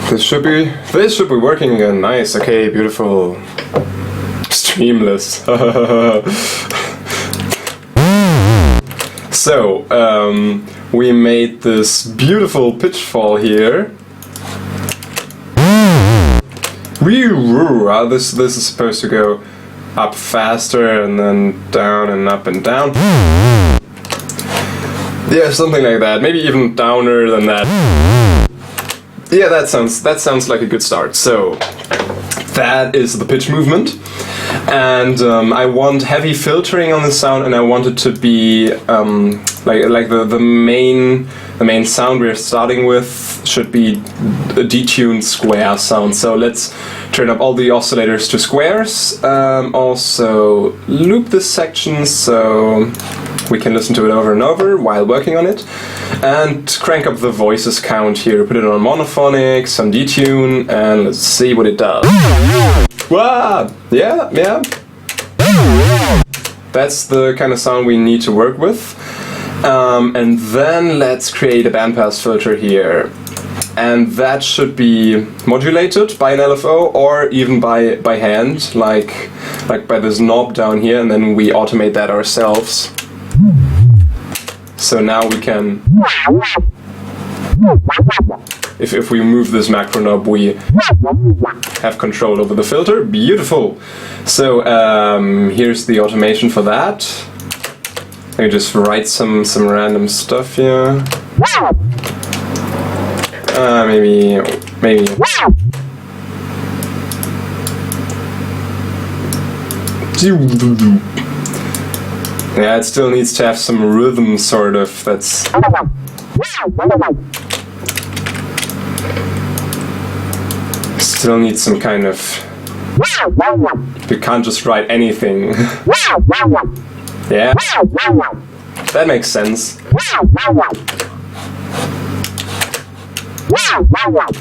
This should be working again. Nice. Okay, beautiful. Streamless. So, we made this beautiful pitch fall here. This is supposed to go up faster and then down and up and down. Yeah, something like that. Maybe even downer than that. Yeah, that sounds like a good start. So that is the pitch movement, and I want heavy filtering on the sound, and I want it to be like the main sound we're starting with should be a detuned square sound. So let's turn up all the oscillators to squares. Also loop this section so we can listen to it over and over while working on it, and crank up the voices count here. Put it on monophonic, some detune, and let's see what it does. Wow! Yeah. That's the kind of sound we need to work with. And then let's create a bandpass filter here. And that should be modulated by an LFO or even by hand, like by this knob down here, and then we automate that ourselves. So now we can, if we move this macro knob, we have control over the filter. Beautiful. So here's the automation for that. I can just write some random stuff here. Maybe. Yeah, it still needs to have some rhythm, sort of. That's. Still needs some kind of. You can't just write anything. Yeah, that makes sense.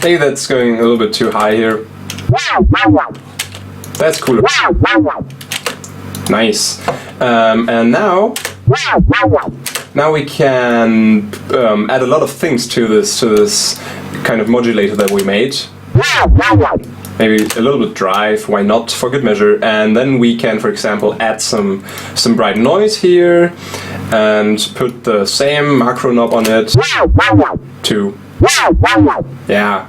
Maybe that's going a little bit too high here. That's cooler. Nice. And now we can add a lot of things to this kind of modulator that we made. Maybe a little bit drive, why not, for good measure. And then we can, for example, add some bright noise here and put the same macro knob on it to, yeah,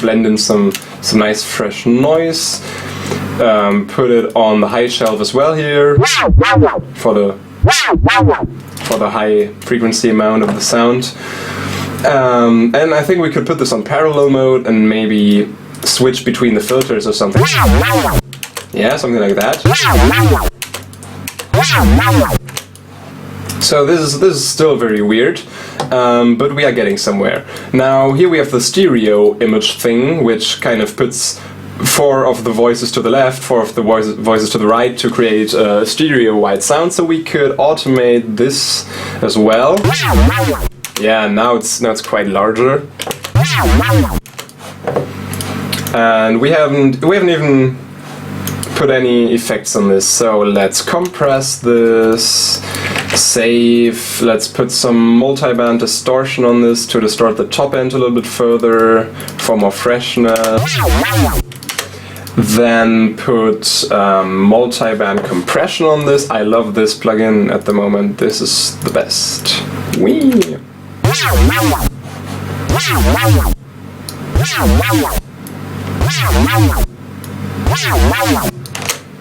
blend in some nice fresh noise. Put it on the high shelf as well here for the high frequency amount of the sound. And I think we could put this on parallel mode and maybe switch between the filters or something. Yeah, something like that. So this is still very weird, but we are getting somewhere. Now here we have the stereo image thing, which kind of puts 4 of the voices to the left, 4 of the voices to the right to create a stereo wide sound. So we could automate this as well. Yeah, now it's quite larger. And we haven't even put any effects on this. So let's compress this. Save. Let's put some multi-band distortion on this to distort the top end a little bit further for more freshness. Then put multi-band compression on this. I love this plugin at the moment. This is the best. Whee!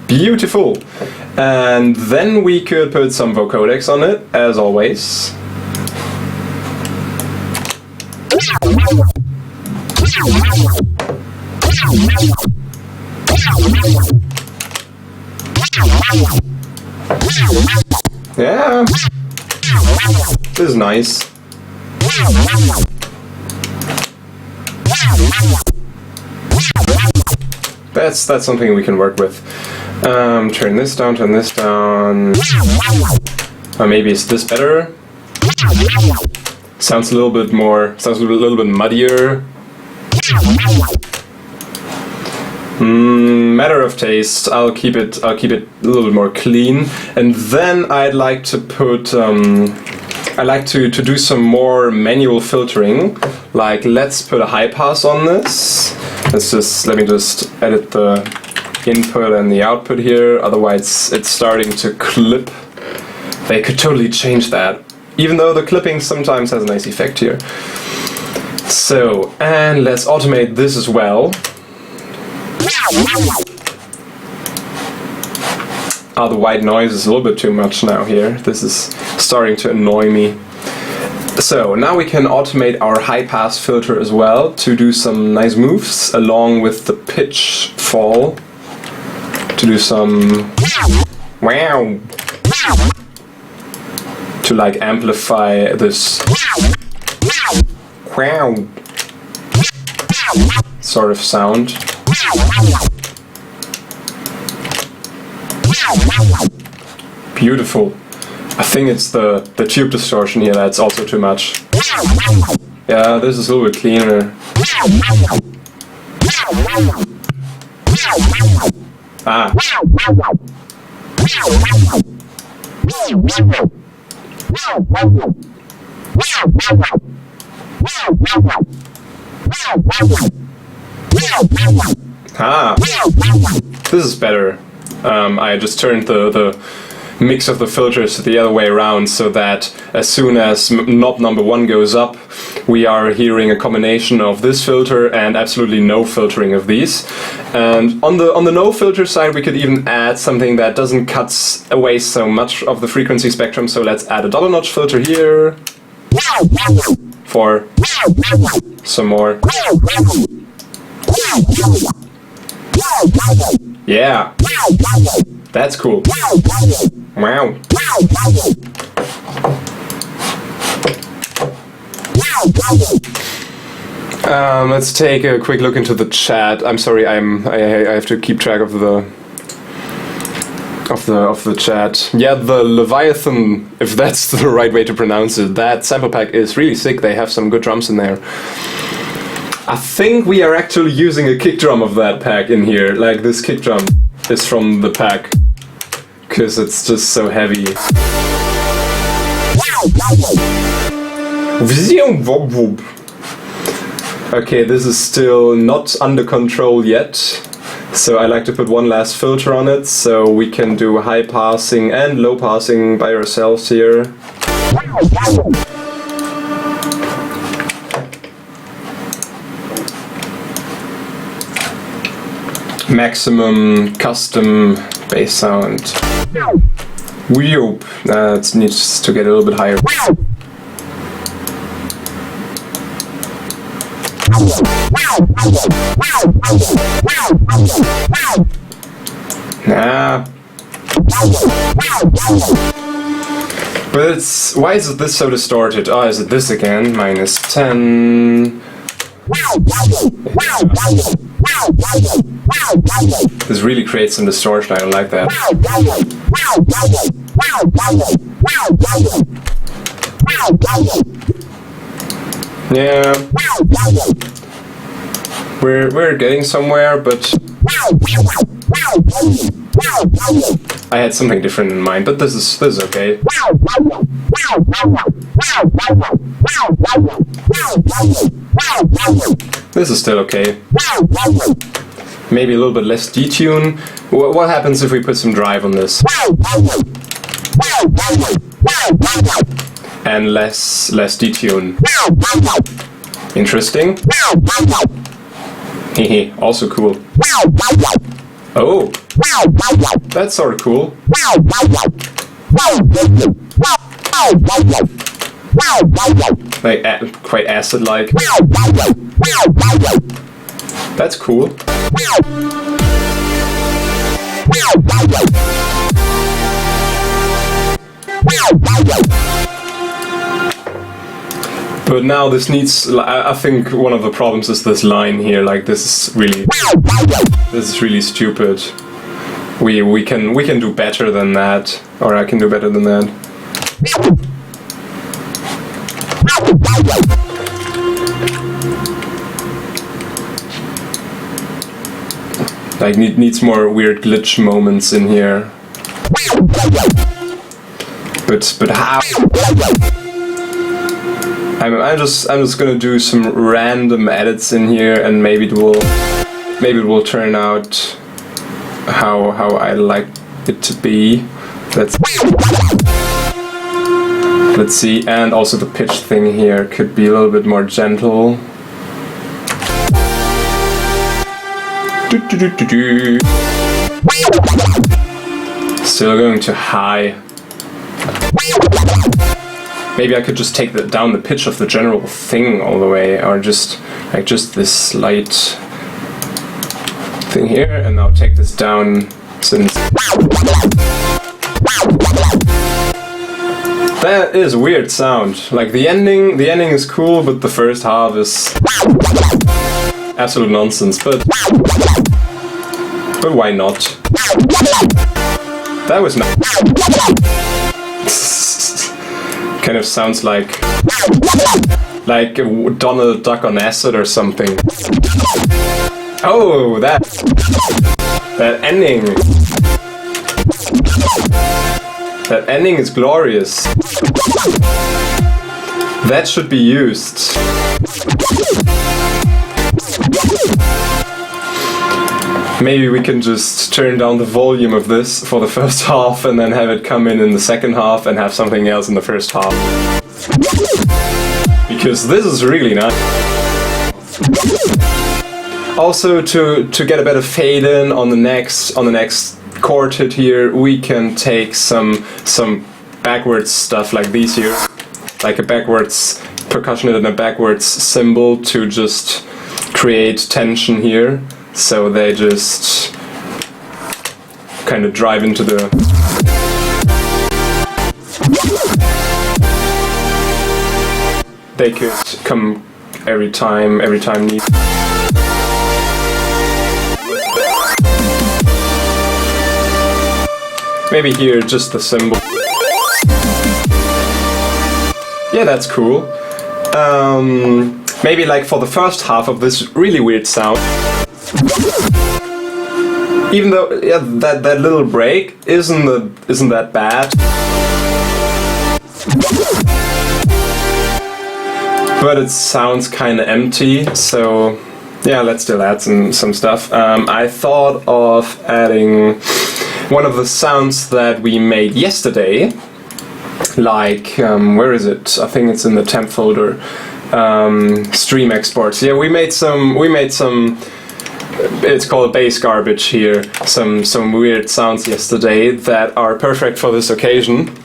Beautiful. And then we could put some vocodecs on it, as always. Yeah, this is nice. That's something we can work with. Turn this down. Or maybe is this better? Sounds a little bit muddier. Matter of taste. I'll keep it a little bit more clean. And then I'd like to put I like to do some more manual filtering. Like, let's put a high pass on this. Let me just edit the input and the output here, otherwise it's starting to clip. They could totally change that, even though the clipping sometimes has a nice effect here. So, and let's automate this as well. The white noise is a little bit too much now here. This is starting to annoy me. So now we can automate our high pass filter as well to do some nice moves along with the pitch fall. To do some wow. To like amplify this wow sort of sound. Beautiful. I think it's the tube distortion here that's also too much. Yeah, this is a little bit cleaner. Ah. Ah. This is better. I just turned the mix of the filters the other way around so that as soon as knob number 1 goes up, we are hearing a combination of this filter and absolutely no filtering of these. And on the no filter side, we could even add something that doesn't cut away so much of the frequency spectrum. So let's add a double notch filter here for some more. Yeah, that's cool. Wow. Let's take a quick look into the chat. I'm sorry, I have to keep track of the chat. Yeah, the Leviathan, if that's the right way to pronounce it, that sample pack is really sick. They have some good drums in there. I think we are actually using a kick drum of that pack in here. Like, this kick drum is from the pack, because it's just so heavy. Okay, this is still not under control yet, so I like to put one last filter on it, so we can do high passing and low passing by ourselves here. Maximum custom bass sound. Whoop. That needs to get a little bit higher. Nah. But it's... why is this so distorted? Oh, is it this again? -10. This really creates some distortion, I don't like that. Yeah. We're getting somewhere, but I had something different in mind, but this is okay. This is still okay. Maybe a little bit less detune. What happens if we put some drive on this? And less detune. Interesting. Hehe, also cool. Oh, that's sort of cool. Like quite acid-like. That's cool. But now this needs, I think one of the problems is this line here, like this is really stupid. We can do better than that, or I can do better than that. Like needs more weird glitch moments in here. But how? I'm just gonna do some random edits in here, and maybe it will turn out how I like it to be. Let's see, and also the pitch thing here could be a little bit more gentle. Still going to high. Maybe I could just take down the pitch of the general thing all the way, or just this slight thing here, and now take this down since that is a weird sound. Like the ending is cool, but the first half is absolute nonsense. But why not? That was not. Kind of sounds like Donald Duck on acid or something. Oh, that ending. That ending is glorious. That should be used. Maybe we can just turn down the volume of this for the first half and then have it come in the second half and have something else in the first half. Because this is really nice. Also, to get a better fade in on the next chord hit here, we can take some backwards stuff like these here, like a backwards percussion and a backwards cymbal to just create tension here. So they just kind of drive into the. They could come every time need. Maybe here just the cymbal. Yeah, that's cool. Maybe like for the first half of this really weird sound. Even though, yeah, that little break isn't that bad. But it sounds kind of empty, so yeah, let's still add some stuff. I thought of adding one of the sounds that we made yesterday, like where is it? I think it's in the temp folder. Stream exports. Yeah, we made some. It's called bass garbage here. Some weird sounds yesterday that are perfect for this occasion.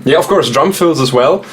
Yeah, of course, drum fills as well.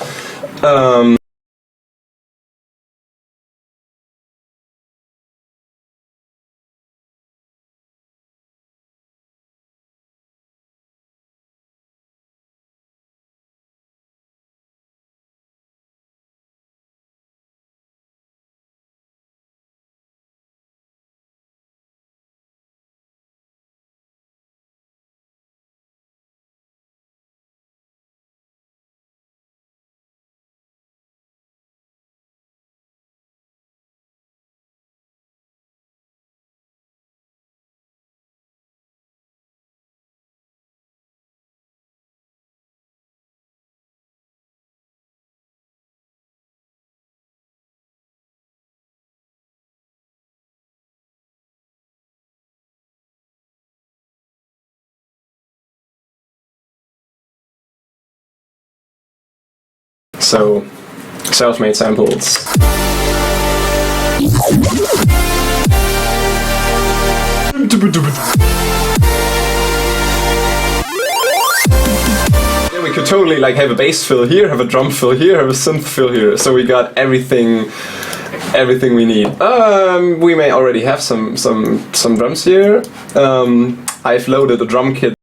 So, self-made samples. Yeah, we could totally like have a bass fill here, have a drum fill here, have a synth fill here. So we got everything we need. We may already have some drums here. I've loaded a drum kit